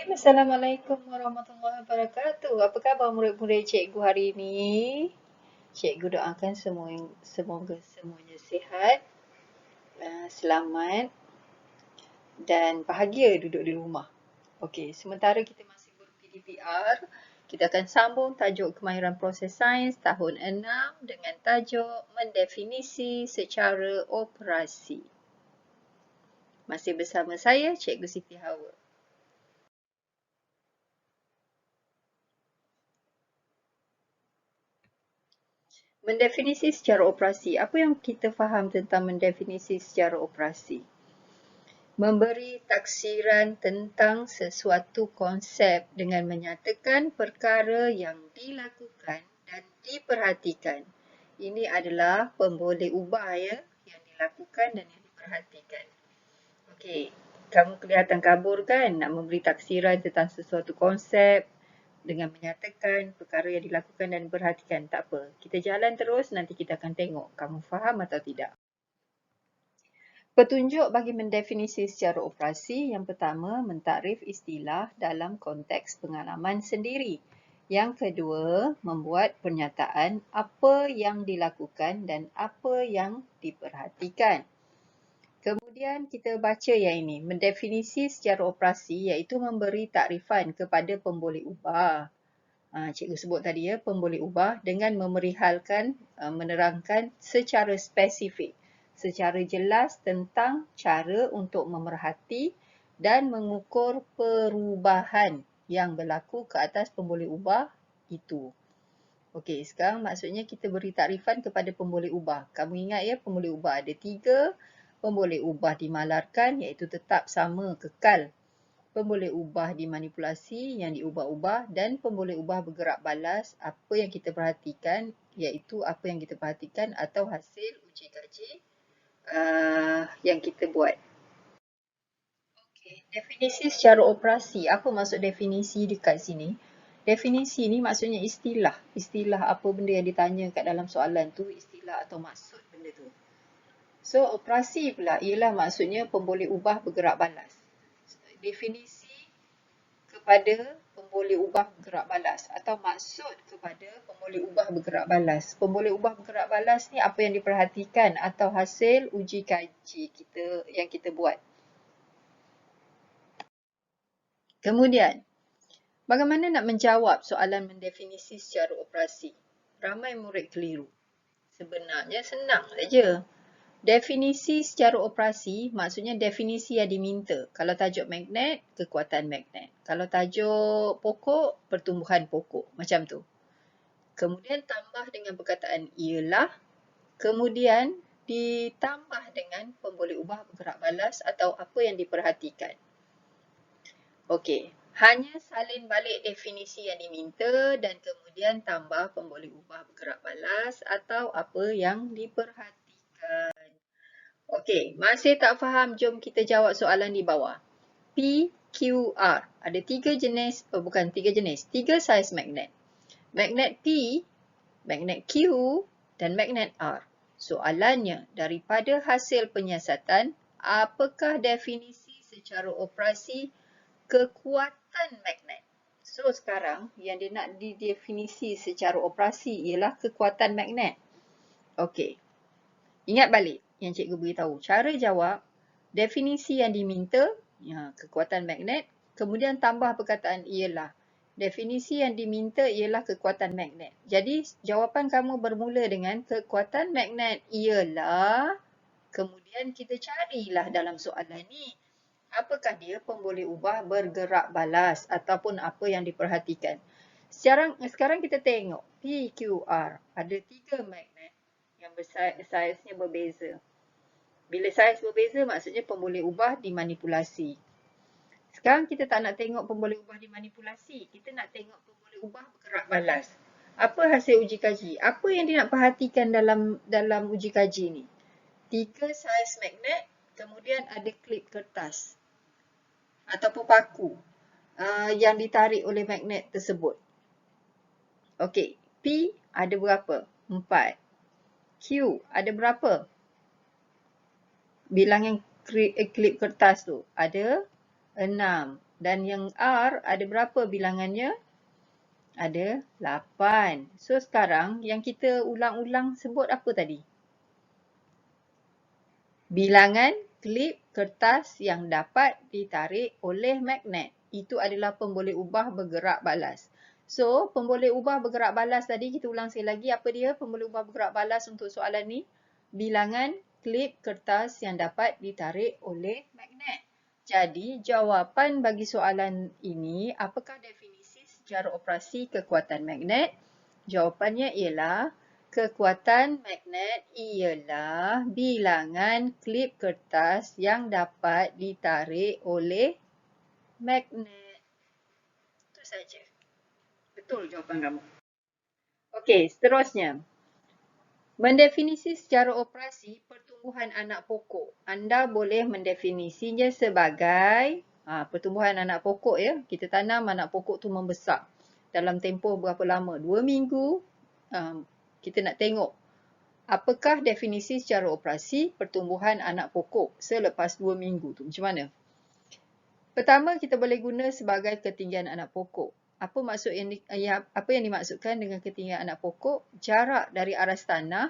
Assalamualaikum warahmatullahi wabarakatuh. Apa khabar murid-murid cikgu hari ini? Cikgu doakan semoga semuanya sihat, selamat dan bahagia duduk di rumah. Okey, sementara kita masih ber-PDPR, kita akan sambung tajuk kemahiran proses sains tahun 6 dengan tajuk mendefinisi secara operasi. Masih bersama saya, Cikgu Siti Hawa. Mendefinisi secara operasi. Apa yang kita faham tentang mendefinisi secara operasi? Memberi taksiran tentang sesuatu konsep dengan menyatakan perkara yang dilakukan dan diperhatikan. Ini adalah pemboleh ubah ya, yang dilakukan dan yang diperhatikan. Okey, kamu kelihatan kabur kan nak memberi taksiran tentang sesuatu konsep dengan menyatakan perkara yang dilakukan dan diperhatikan. Tak apa, kita jalan terus, nanti kita akan tengok kamu faham atau tidak. Petunjuk bagi mendefinisi secara operasi. Yang pertama, mentakrif istilah dalam konteks pengalaman sendiri. Yang kedua, membuat pernyataan apa yang dilakukan dan apa yang diperhatikan. Kemudian kita baca yang ini, mendefinisi secara operasi iaitu memberi takrifan kepada pemboleh ubah. Cikgu sebut tadi ya, pemboleh ubah dengan menerangkan secara spesifik, secara jelas tentang cara untuk memerhati dan mengukur perubahan yang berlaku ke atas pemboleh ubah itu. Okey, sekarang maksudnya kita beri takrifan kepada pemboleh ubah. Kamu ingat ya, pemboleh ubah ada 3. Pemboleh ubah dimalarkan iaitu tetap sama, kekal. Pemboleh ubah dimanipulasi yang diubah-ubah dan pemboleh ubah bergerak balas. Apa yang kita perhatikan iaitu apa yang kita perhatikan atau hasil uji kaji yang kita buat. Okey, definisi secara operasi. Apa maksud definisi dekat sini? Definisi ni maksudnya istilah. Istilah apa benda yang ditanya kat dalam soalan tu, istilah atau maksud benda tu. So, operasi pula ialah maksudnya pemboleh ubah bergerak balas. Definisi kepada pemboleh ubah bergerak balas atau maksud kepada pemboleh ubah bergerak balas. Pemboleh ubah bergerak balas ni apa yang diperhatikan atau hasil uji kaji yang kita buat. Kemudian, bagaimana nak menjawab soalan mendefinisi secara operasi? Ramai murid keliru. Sebenarnya senang saja. Definisi secara operasi maksudnya definisi yang diminta. Kalau tajuk magnet, kekuatan magnet. Kalau tajuk pokok, pertumbuhan pokok. Macam tu. Kemudian tambah dengan perkataan ialah. Kemudian ditambah dengan pemboleh ubah bergerak balas atau apa yang diperhatikan. Okey. Hanya salin balik definisi yang diminta dan kemudian tambah pemboleh ubah bergerak balas atau apa yang diperhatikan. Okey, masih tak faham? Jom kita jawab soalan di bawah. P, Q, R. Ada 3 jenis, bukan 3 jenis, 3 saiz magnet. Magnet P, magnet Q dan magnet R. Soalannya, daripada hasil penyiasatan, apakah definisi secara operasi kekuatan magnet? So sekarang yang dia nak didefinisi secara operasi ialah kekuatan magnet. Okey. Ingat balik yang cikgu beritahu. Cara jawab, definisi yang diminta, kekuatan magnet, kemudian tambah perkataan ialah. Definisi yang diminta ialah kekuatan magnet. Jadi jawapan kamu bermula dengan kekuatan magnet ialah, kemudian kita carilah dalam soalan ni. Apakah dia pemboleh ubah bergerak balas ataupun apa yang diperhatikan. Sekarang kita tengok PQR. Ada 3 magnet yang saiznya berbeza. Bila saiz berbeza maksudnya pemboleh ubah dimanipulasi. Sekarang kita tak nak tengok pemboleh ubah dimanipulasi. Kita nak tengok pemboleh ubah bergerak balas. Apa hasil uji kaji? Apa yang dia nak perhatikan dalam uji kaji ni? 3 saiz magnet, kemudian ada klip kertas ataupun paku yang ditarik oleh magnet tersebut. Okey, P ada berapa? 4. Q ada berapa? Bilangan klip kertas tu ada 6. Dan yang R ada berapa bilangannya? Ada 8. So sekarang yang kita ulang-ulang sebut apa tadi? Bilangan klip kertas yang dapat ditarik oleh magnet. Itu adalah pemboleh ubah bergerak balas. So, pemboleh ubah bergerak balas tadi kita ulang sekali lagi. Apa dia pemboleh ubah bergerak balas untuk soalan ni? Bilangan klip kertas yang dapat ditarik oleh magnet. Jadi, jawapan bagi soalan ini, apakah definisi secara operasi kekuatan magnet? Jawapannya ialah kekuatan magnet ialah bilangan klip kertas yang dapat ditarik oleh magnet. Itu saja. Betul jawapan kamu. Okey, seterusnya. Mendefinisi secara operasi pertumbuhan anak pokok. Anda boleh mendefinisinya sebagai pertumbuhan anak pokok ya. Kita tanam anak pokok tu membesar. Dalam tempoh berapa lama? 2 minggu. Kita nak tengok apakah definisi secara operasi pertumbuhan anak pokok selepas 2 minggu tu? Macam mana? Pertama, kita boleh guna sebagai ketinggian anak pokok. Apa yang dimaksudkan dengan ketinggian anak pokok? Jarak dari aras tanah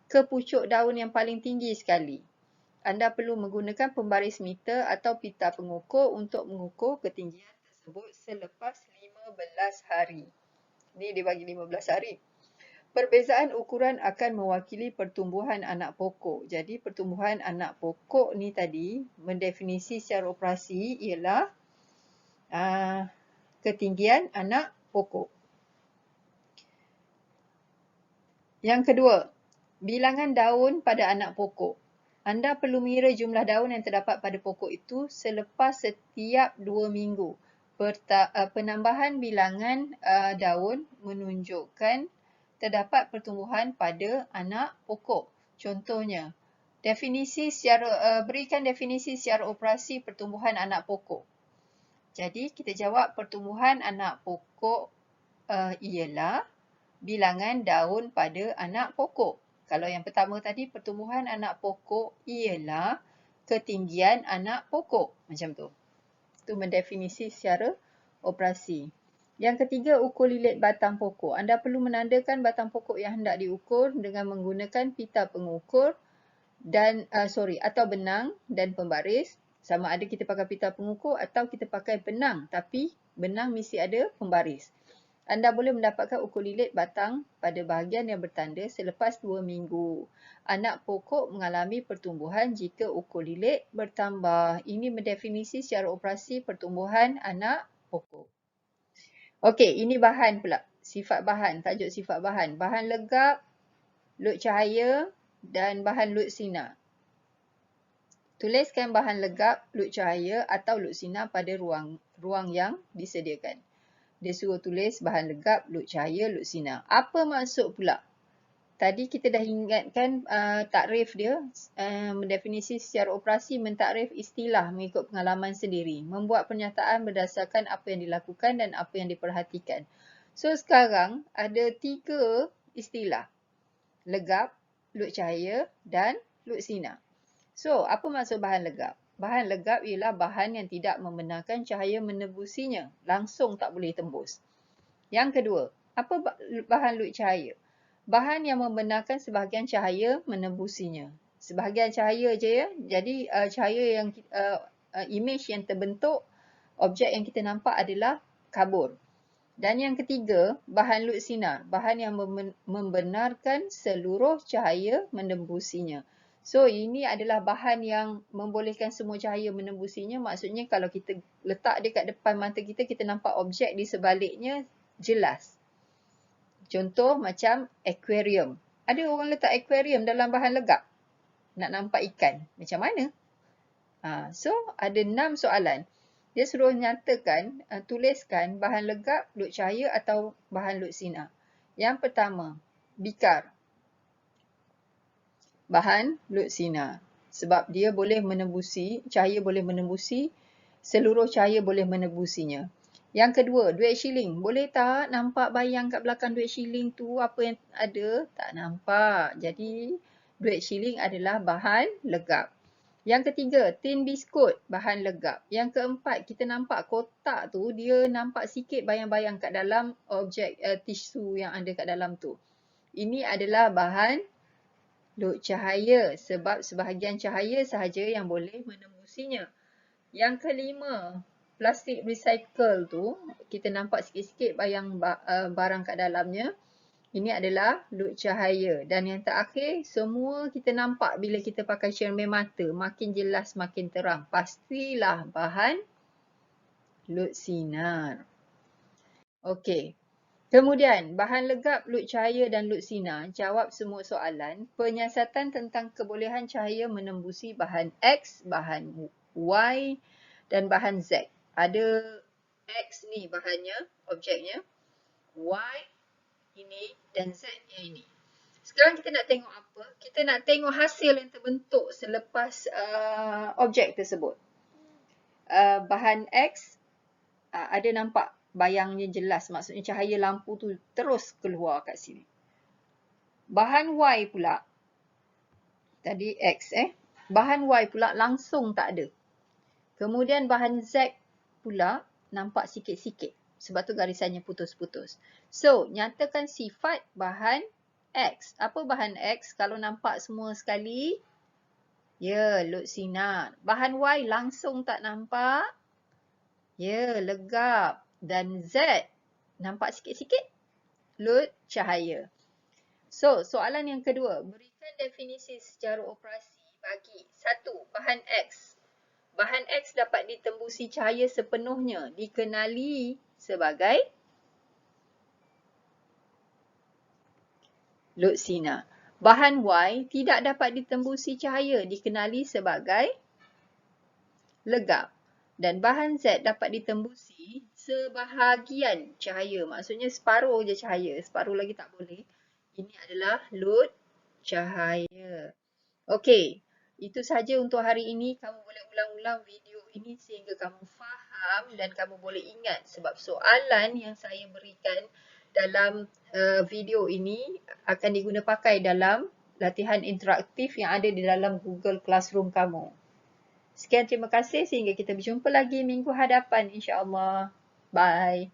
ke pucuk daun yang paling tinggi sekali. Anda perlu menggunakan pembaris meter atau pita pengukur untuk mengukur ketinggian tersebut selepas 15 hari. Ni dia bagi 15 hari. Perbezaan ukuran akan mewakili pertumbuhan anak pokok. Jadi pertumbuhan anak pokok ni tadi mendefinisi secara operasi ialah ketinggian anak pokok. Yang kedua, bilangan daun pada anak pokok. Anda perlu mengira jumlah daun yang terdapat pada pokok itu selepas setiap 2 minggu. Penambahan bilangan daun menunjukkan terdapat pertumbuhan pada anak pokok. Contohnya, berikan definisi secara operasi pertumbuhan anak pokok. Jadi, kita jawab pertumbuhan anak pokok ialah bilangan daun pada anak pokok. Kalau yang pertama tadi, pertumbuhan anak pokok ialah ketinggian anak pokok. Macam tu. Itu mendefinisi secara operasi. Yang ketiga, ukur lilit batang pokok. Anda perlu menandakan batang pokok yang hendak diukur dengan menggunakan pita pengukur atau benang dan pembaris. Sama ada kita pakai pita pengukur atau kita pakai benang. Tapi benang mesti ada pembaris. Anda boleh mendapatkan ukur lilit batang pada bahagian yang bertanda selepas 2 minggu. Anak pokok mengalami pertumbuhan jika ukur lilit bertambah. Ini mendefinisi secara operasi pertumbuhan anak pokok. Okey, ini bahan pula. Sifat bahan, tajuk sifat bahan. Bahan legap, lut cahaya dan bahan lut sinar. Tuliskan bahan legap, lut cahaya atau lut sinar pada ruang yang disediakan. Dia suruh tulis bahan legap, lut cahaya, lut sinar. Apa maksud pula? Tadi kita dah ingatkan takrif dia, mendefinisi secara operasi mentakrif istilah mengikut pengalaman sendiri. Membuat pernyataan berdasarkan apa yang dilakukan dan apa yang diperhatikan. So sekarang ada 3 istilah. Legap, lut cahaya dan lut sinar. So, apa maksud bahan legap? Bahan legap ialah bahan yang tidak membenarkan cahaya menembusinya. Langsung tak boleh tembus. Yang kedua, apa bahan lut cahaya? Bahan yang membenarkan sebahagian cahaya menembusinya. Sebahagian cahaya je ya. Jadi, cahaya yang image yang terbentuk, objek yang kita nampak adalah kabur. Dan yang ketiga, bahan lut sinar. Bahan yang membenarkan seluruh cahaya menembusinya. So, ini adalah bahan yang membolehkan semua cahaya menembusinya. Maksudnya kalau kita letak dekat depan mata kita, kita nampak objek di sebaliknya jelas. Contoh macam aquarium. Ada orang letak aquarium dalam bahan legap. Nak nampak ikan. Macam mana? So, ada 6 soalan. Dia suruh nyatakan, tuliskan bahan legap, lut cahaya atau bahan lut sinar. Yang pertama, bikar. Bahan lut sinar. Sebab dia boleh menembusi, cahaya boleh menembusi, seluruh cahaya boleh menembusinya. Yang kedua, duit shilling. Boleh tak nampak bayang kat belakang duit shilling tu apa yang ada? Tak nampak. Jadi, duit shilling adalah bahan legap. Yang ketiga, tin biskut, bahan legap. Yang keempat, kita nampak kotak tu, dia nampak sikit bayang-bayang kat dalam objek tisu yang ada kat dalam tu. Ini adalah bahan luk cahaya sebab sebahagian cahaya sahaja yang boleh menembusinya. Yang kelima, plastik recycle tu, kita nampak sikit-sikit bayang barang kat dalamnya. Ini adalah luk cahaya. Dan yang terakhir, semua kita nampak bila kita pakai cermin mata. Makin jelas, makin terang. Pastilah bahan luk sinar. Okey. Kemudian, bahan legap, luk cahaya dan luk sinar. Jawab semua soalan. Penyiasatan tentang kebolehan cahaya menembusi bahan X, bahan Y dan bahan Z. Ada X ni bahannya, objeknya. Y ini dan Z yang ini. Sekarang kita nak tengok apa? Kita nak tengok hasil yang terbentuk selepas objek tersebut. Bahan X ada nampak bayangnya jelas, maksudnya cahaya lampu tu terus keluar kat sini. Bahan Y pula, tadi X bahan Y pula langsung tak ada. Kemudian bahan Z pula nampak sikit-sikit. Sebab tu garisannya putus-putus. So, nyatakan sifat bahan X. Apa bahan X? Kalau nampak semua sekali, ya, luk sinar. Bahan Y langsung tak nampak, ya, legap. Dan Z, nampak sikit-sikit, luk cahaya. So, soalan yang kedua. Berikan definisi secara operasi bagi 1. Bahan X. Bahan X dapat ditembusi cahaya sepenuhnya, dikenali sebagai luk sinar. Bahan Y tidak dapat ditembusi cahaya, dikenali sebagai legap. Dan bahan Z dapat ditembusi sebahagian cahaya, maksudnya separuh je cahaya, separuh lagi tak boleh. Ini adalah luk cahaya. Okey. Itu sahaja untuk hari ini. Kamu boleh ulang-ulang video ini sehingga kamu faham dan kamu boleh ingat. Sebab soalan yang saya berikan dalam video ini akan diguna pakai dalam latihan interaktif yang ada di dalam Google Classroom kamu. Sekian, terima kasih. Sehingga kita berjumpa lagi minggu hadapan, insya-Allah. Bye.